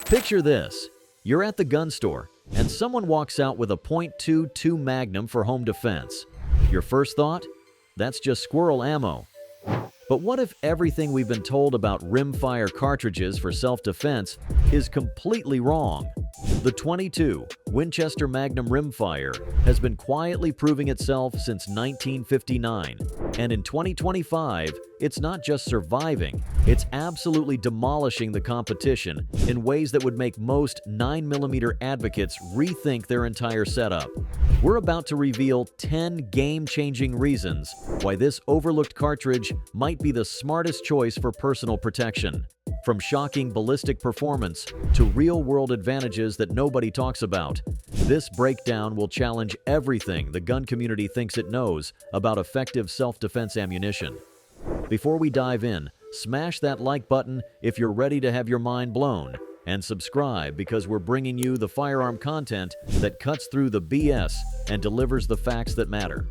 Picture this. You're at the gun store, and someone walks out with a .22 Magnum for home defense. Your first thought? That's just squirrel ammo. But what if everything we've been told about rimfire cartridges for self-defense is completely wrong? The .22 Winchester Magnum Rimfire has been quietly proving itself since 1959, and in 2025, it's not just surviving, it's absolutely demolishing the competition in ways that would make most 9mm advocates rethink their entire setup. We're about to reveal 10 game-changing reasons why this overlooked cartridge might be the smartest choice for personal protection. From shocking ballistic performance to real-world advantages that nobody talks about, this breakdown will challenge everything the gun community thinks it knows about effective self-defense ammunition. Before we dive in, smash that like button if you're ready to have your mind blown, and subscribe because we're bringing you the firearm content that cuts through the BS and delivers the facts that matter.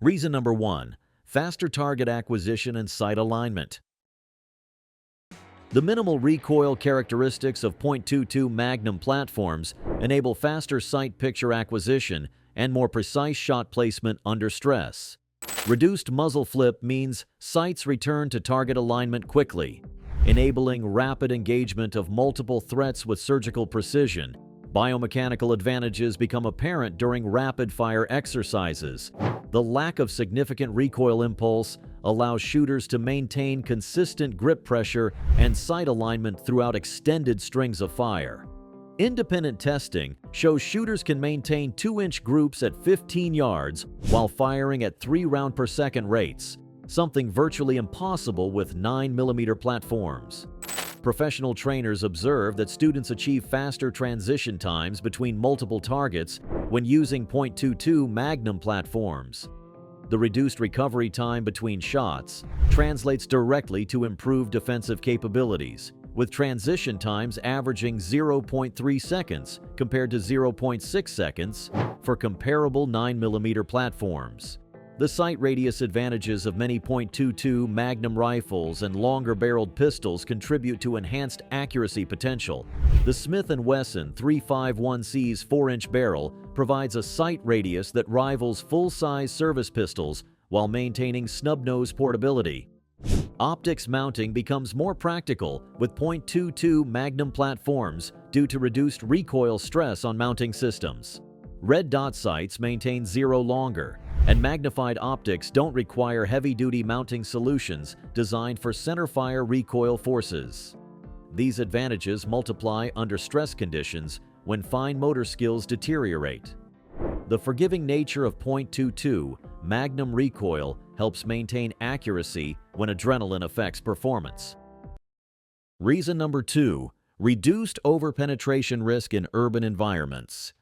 Reason number 1. Faster target acquisition and sight alignment. The minimal recoil characteristics of .22 Magnum platforms enable faster sight picture acquisition and more precise shot placement under stress. Reduced muzzle flip means sights return to target alignment quickly, enabling rapid engagement of multiple threats with surgical precision. Biomechanical advantages become apparent during rapid-fire exercises. The lack of significant recoil impulse allows shooters to maintain consistent grip pressure and sight alignment throughout extended strings of fire. Independent testing shows shooters can maintain 2-inch groups at 15 yards while firing at 3 round per second rates, something virtually impossible with 9mm platforms. Professional trainers observe that students achieve faster transition times between multiple targets when using .22 Magnum platforms. The reduced recovery time between shots translates directly to improved defensive capabilities, with transition times averaging 0.3 seconds compared to 0.6 seconds for comparable 9mm platforms. The sight radius advantages of many .22 Magnum rifles and longer-barreled pistols contribute to enhanced accuracy potential. The Smith & Wesson 351C's 4-inch barrel provides a sight radius that rivals full-size service pistols while maintaining snub-nose portability. Optics mounting becomes more practical with .22 Magnum platforms due to reduced recoil stress on mounting systems. Red dot sights maintain zero longer, and magnified optics don't require heavy-duty mounting solutions designed for centerfire recoil forces. These advantages multiply under stress conditions when fine motor skills deteriorate. The forgiving nature of .22 Magnum recoil helps maintain accuracy when adrenaline affects performance. Reason number 2. Reduced overpenetration risk in urban environments.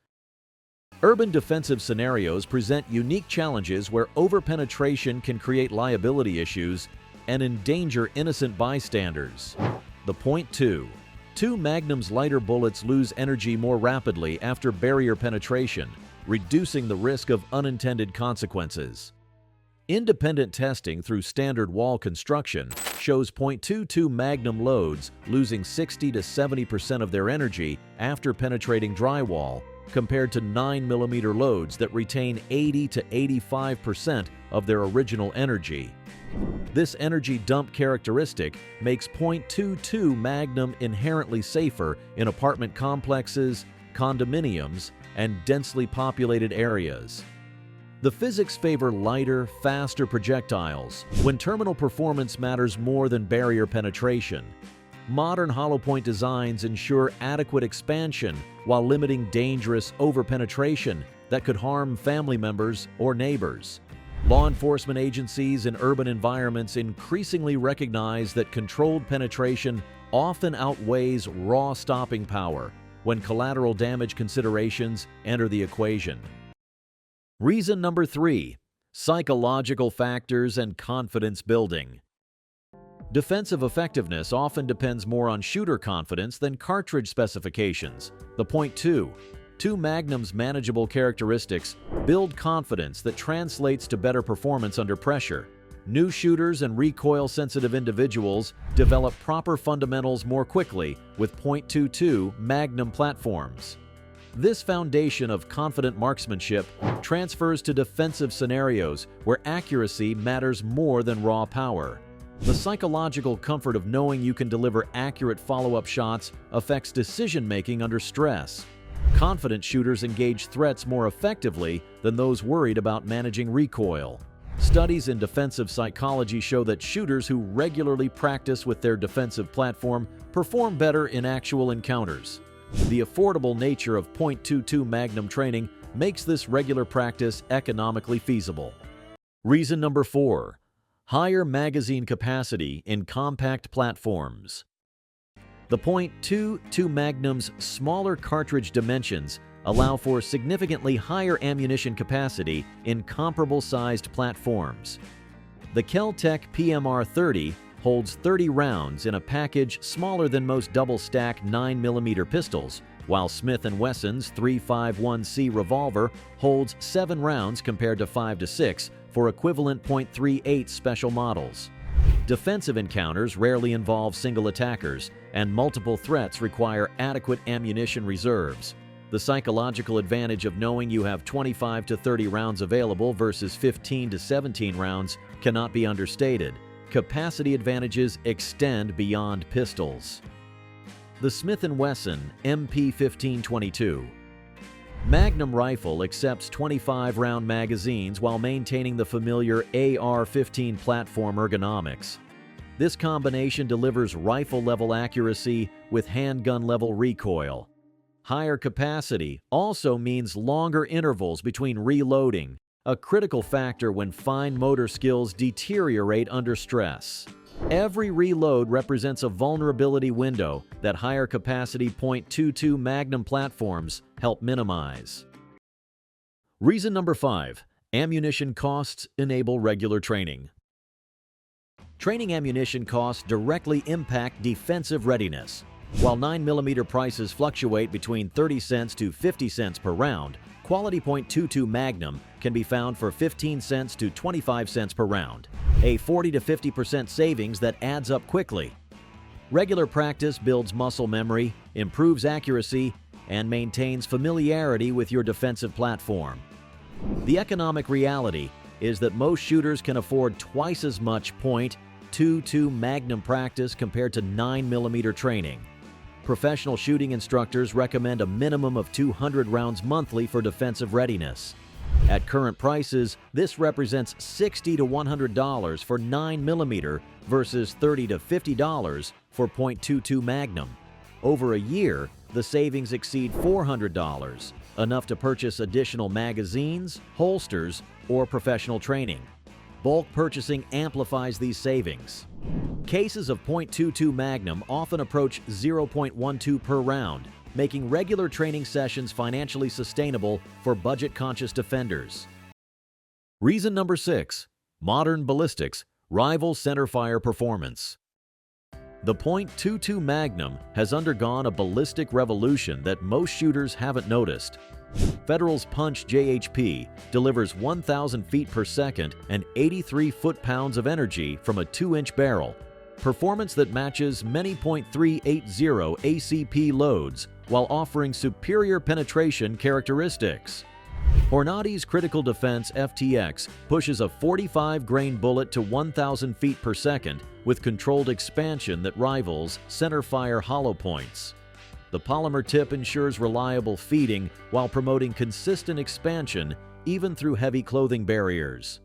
Urban defensive scenarios present unique challenges where overpenetration can create liability issues and endanger innocent bystanders. The .22 Magnum's lighter bullets lose energy more rapidly after barrier penetration, reducing the risk of unintended consequences. Independent testing through standard wall construction shows .22 Magnum loads losing 60 to 70% of their energy after penetrating drywall, compared to 9mm loads that retain 80 to 85% of their original energy. This energy dump characteristic makes .22 Magnum inherently safer in apartment complexes, condominiums, and densely populated areas. The physics favor lighter, faster projectiles when terminal performance matters more than barrier penetration. Modern hollow-point designs ensure adequate expansion while limiting dangerous overpenetration that could harm family members or neighbors. Law enforcement agencies in urban environments increasingly recognize that controlled penetration often outweighs raw stopping power when collateral damage considerations enter the equation. Reason number 3. Psychological factors and confidence building. Defensive effectiveness often depends more on shooter confidence than cartridge specifications. The .22 .22 Magnum's manageable characteristics build confidence that translates to better performance under pressure. New shooters and recoil-sensitive individuals develop proper fundamentals more quickly with .22 Magnum platforms. This foundation of confident marksmanship transfers to defensive scenarios where accuracy matters more than raw power. The psychological comfort of knowing you can deliver accurate follow-up shots affects decision-making under stress. Confident shooters engage threats more effectively than those worried about managing recoil. Studies in defensive psychology show that shooters who regularly practice with their defensive platform perform better in actual encounters. The affordable nature of .22 Magnum training makes this regular practice economically feasible. Reason number 4. Higher magazine capacity in compact platforms. The .22 Magnum's smaller cartridge dimensions allow for significantly higher ammunition capacity in comparable-sized platforms. The Kel-Tec PMR-30 holds 30 rounds in a package smaller than most double-stack 9mm pistols, while Smith & Wesson's 351C revolver holds 7 rounds compared to 5 to 6 for equivalent .38 special models. Defensive encounters rarely involve single attackers, and multiple threats require adequate ammunition reserves. The psychological advantage of knowing you have 25 to 30 rounds available versus 15 to 17 rounds cannot be understated. Capacity advantages extend beyond pistols. The Smith & Wesson MP1522 Magnum rifle accepts 25-round magazines while maintaining the familiar AR-15 platform ergonomics. This combination delivers rifle-level accuracy with handgun-level recoil. Higher capacity also means longer intervals between reloading, a critical factor when fine motor skills deteriorate under stress. Every reload represents a vulnerability window that higher capacity .22 Magnum platforms help minimize. Reason number 5. Ammunition costs enable regular training. Training ammunition costs directly impact defensive readiness. While 9mm prices fluctuate between 30 cents to 50 cents per round, quality .22 Magnum can be found for 15 cents to 25 cents per round, a 40 to 50% savings that adds up quickly. Regular practice builds muscle memory, improves accuracy, and maintains familiarity with your defensive platform. The economic reality is that most shooters can afford twice as much .22 Magnum practice compared to 9mm training. Professional shooting instructors recommend a minimum of 200 rounds monthly for defensive readiness. At current prices, this represents $60 to $100 for 9mm versus $30 to $50 for .22 Magnum. Over a year, the savings exceed $400, enough to purchase additional magazines, holsters, or professional training. Bulk purchasing amplifies these savings. Cases of .22 Magnum often approach 0.12 per round, making regular training sessions financially sustainable for budget-conscious defenders. Reason number 6. Modern ballistics rival centerfire performance. The .22 Magnum has undergone a ballistic revolution that most shooters haven't noticed. Federal's Punch JHP delivers 1,000 feet per second and 83 foot-pounds of energy from a 2-inch barrel, performance that matches many .380 ACP loads while offering superior penetration characteristics. Hornady's Critical Defense FTX pushes a 45-grain bullet to 1,000 feet per second with controlled expansion that rivals centerfire hollow points. The polymer tip ensures reliable feeding while promoting consistent expansion even through heavy clothing barriers.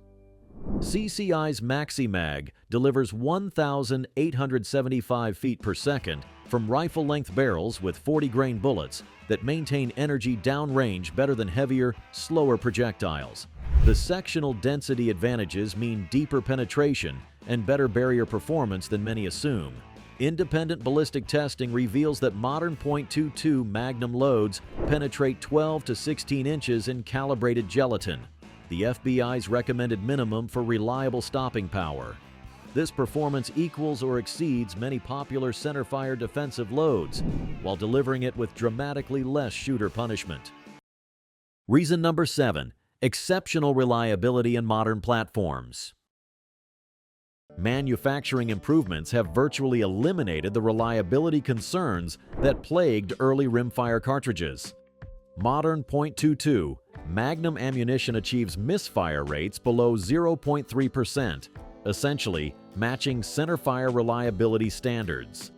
CCI's MaxiMag delivers 1,875 feet per second from rifle-length barrels with 40-grain bullets that maintain energy downrange better than heavier, slower projectiles. The sectional density advantages mean deeper penetration and better barrier performance than many assume. Independent ballistic testing reveals that modern .22 Magnum loads penetrate 12 to 16 inches in calibrated gelatin, the FBI's recommended minimum for reliable stopping power. This performance equals or exceeds many popular centerfire defensive loads, while delivering it with dramatically less shooter punishment. Reason number 7. Exceptional reliability in modern platforms. Manufacturing improvements have virtually eliminated the reliability concerns that plagued early rimfire cartridges. Modern .22 Magnum ammunition achieves misfire rates below 0.3%, essentially matching centerfire reliability standards.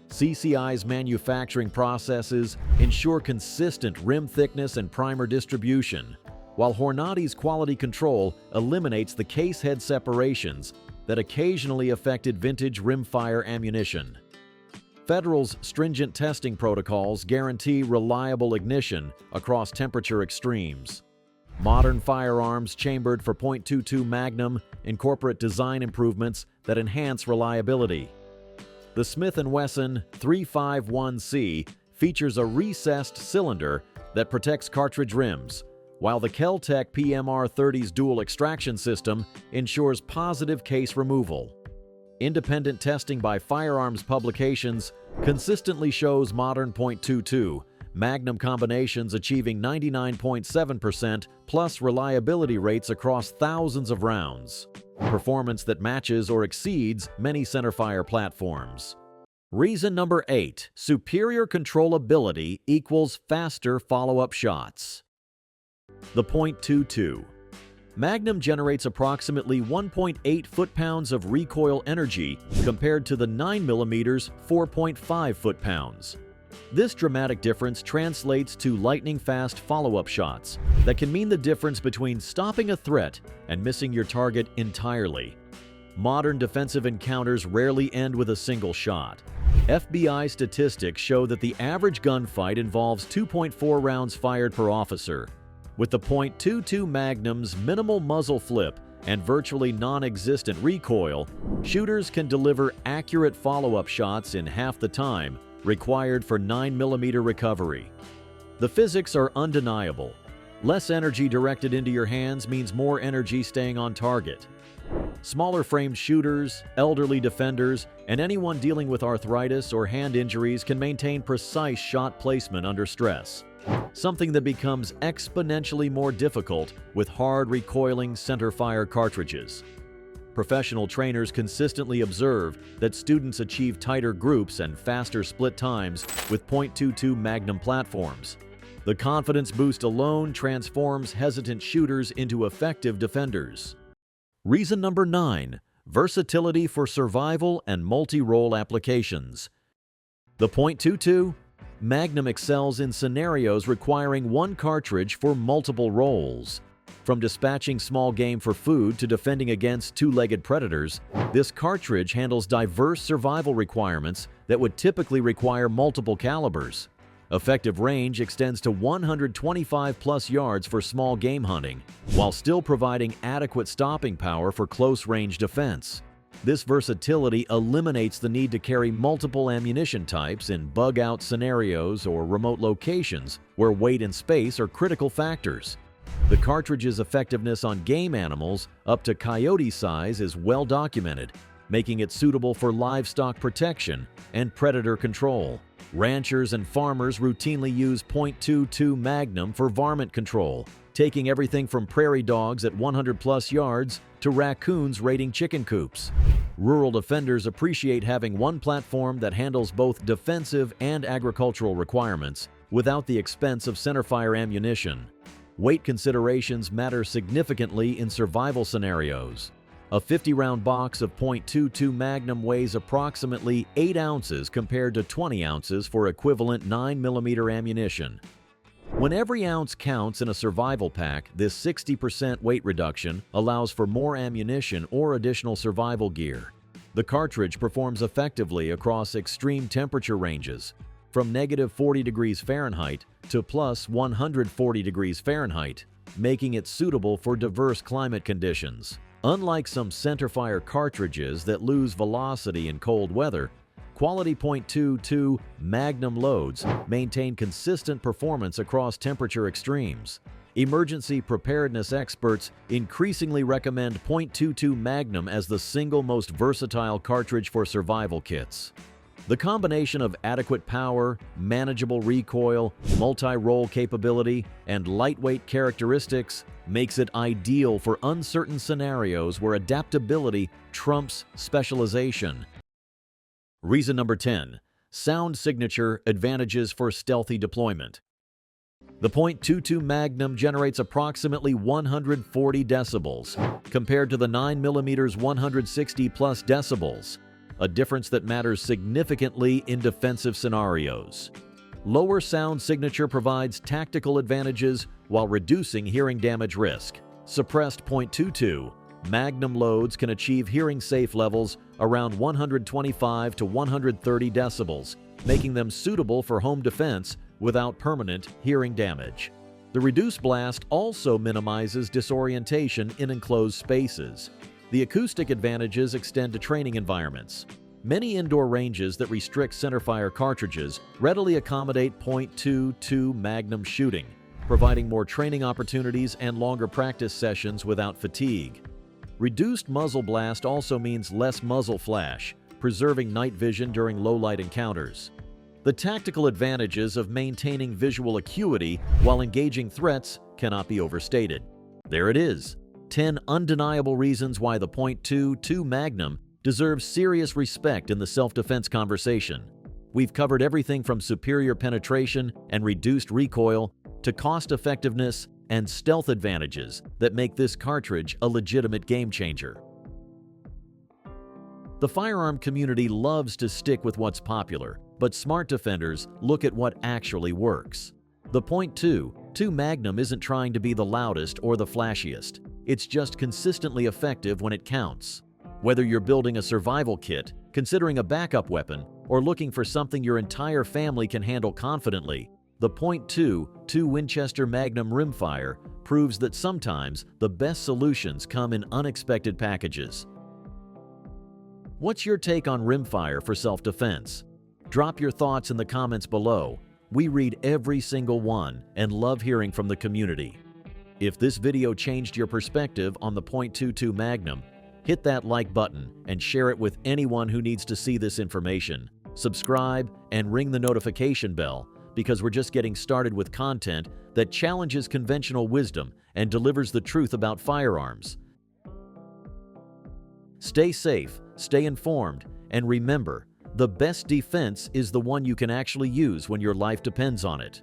CCI's manufacturing processes ensure consistent rim thickness and primer distribution, while Hornady's quality control eliminates the case head separations that occasionally affected vintage rimfire ammunition. Federal's stringent testing protocols guarantee reliable ignition across temperature extremes. Modern firearms chambered for .22 Magnum incorporate design improvements that enhance reliability. The Smith & Wesson 351C features a recessed cylinder that protects cartridge rims, while the Kel-Tec PMR-30's dual extraction system ensures positive case removal. Independent testing by firearms publications consistently shows modern .22 Magnum combinations achieving 99.7% plus reliability rates across thousands of rounds, performance that matches or exceeds many centerfire platforms. Reason number 8. Superior controllability equals faster follow-up shots. The .22 Magnum generates approximately 1.8 foot-pounds of recoil energy compared to the 9mm 4.5 foot-pounds. This dramatic difference translates to lightning-fast follow-up shots that can mean the difference between stopping a threat and missing your target entirely. Modern defensive encounters rarely end with a single shot. FBI statistics show that the average gunfight involves 2.4 rounds fired per officer. With the .22 Magnum's minimal muzzle flip and virtually non-existent recoil, shooters can deliver accurate follow-up shots in half the time required for 9mm recovery. The physics are undeniable. Less energy directed into your hands means more energy staying on target. Smaller-framed shooters, elderly defenders, and anyone dealing with arthritis or hand injuries can maintain precise shot placement under stress, something that becomes exponentially more difficult with hard recoiling centerfire cartridges. Professional trainers consistently observe that students achieve tighter groups and faster split times with .22 Magnum platforms. The confidence boost alone transforms hesitant shooters into effective defenders. Reason number 9. Versatility for survival and multi-role applications. The .22 Magnum excels in scenarios requiring one cartridge for multiple roles. From dispatching small game for food to defending against two-legged predators, this cartridge handles diverse survival requirements that would typically require multiple calibers. Effective range extends to 125+ yards for small game hunting, while still providing adequate stopping power for close-range defense. This versatility eliminates the need to carry multiple ammunition types in bug-out scenarios or remote locations where weight and space are critical factors. The cartridge's effectiveness on game animals up to coyote size is well documented, making it suitable for livestock protection and predator control. Ranchers and farmers routinely use .22 Magnum for varmint control, taking everything from prairie dogs at 100+ yards to raccoons raiding chicken coops. Rural defenders appreciate having one platform that handles both defensive and agricultural requirements without the expense of centerfire ammunition. Weight considerations matter significantly in survival scenarios. A 50-round box of .22 Magnum weighs approximately 8 ounces compared to 20 ounces for equivalent 9mm ammunition. When every ounce counts in a survival pack, this 60% weight reduction allows for more ammunition or additional survival gear. The cartridge performs effectively across extreme temperature ranges, from -40°F to +140°F, making it suitable for diverse climate conditions. Unlike some centerfire cartridges that lose velocity in cold weather, quality .22 Magnum loads maintain consistent performance across temperature extremes. Emergency preparedness experts increasingly recommend .22 Magnum as the single most versatile cartridge for survival kits. The combination of adequate power, manageable recoil, multi-role capability, and lightweight characteristics makes it ideal for uncertain scenarios where adaptability trumps specialization. Reason number 10. Sound signature advantages for stealthy deployment. The .22 Magnum generates approximately 140 decibels, compared to the 9mm 160 plus decibels, a difference that matters significantly in defensive scenarios. Lower sound signature provides tactical advantages while reducing hearing damage risk. Suppressed .22 Magnum loads can achieve hearing-safe levels around 125 to 130 decibels, making them suitable for home defense without permanent hearing damage. The reduced blast also minimizes disorientation in enclosed spaces. The acoustic advantages extend to training environments. Many indoor ranges that restrict centerfire cartridges readily accommodate .22 Magnum shooting, providing more training opportunities and longer practice sessions without fatigue. Reduced muzzle blast also means less muzzle flash, preserving night vision during low-light encounters. The tactical advantages of maintaining visual acuity while engaging threats cannot be overstated. There it is, 10 undeniable reasons why the .22 Magnum deserves serious respect in the self-defense conversation. We've covered everything from superior penetration and reduced recoil to cost-effectiveness and stealth advantages that make this cartridge a legitimate game-changer. The firearm community loves to stick with what's popular, but smart defenders look at what actually works. The .22 Magnum isn't trying to be the loudest or the flashiest. It's just consistently effective when it counts. Whether you're building a survival kit, considering a backup weapon, or looking for something your entire family can handle confidently, the .22 Winchester Magnum Rimfire proves that sometimes the best solutions come in unexpected packages. What's your take on rimfire for self-defense? Drop your thoughts in the comments below. We read every single one and love hearing from the community. If this video changed your perspective on the .22 Magnum, hit that like button and share it with anyone who needs to see this information. Subscribe and ring the notification bell, because we're just getting started with content that challenges conventional wisdom and delivers the truth about firearms. Stay safe, stay informed, and remember, the best defense is the one you can actually use when your life depends on it.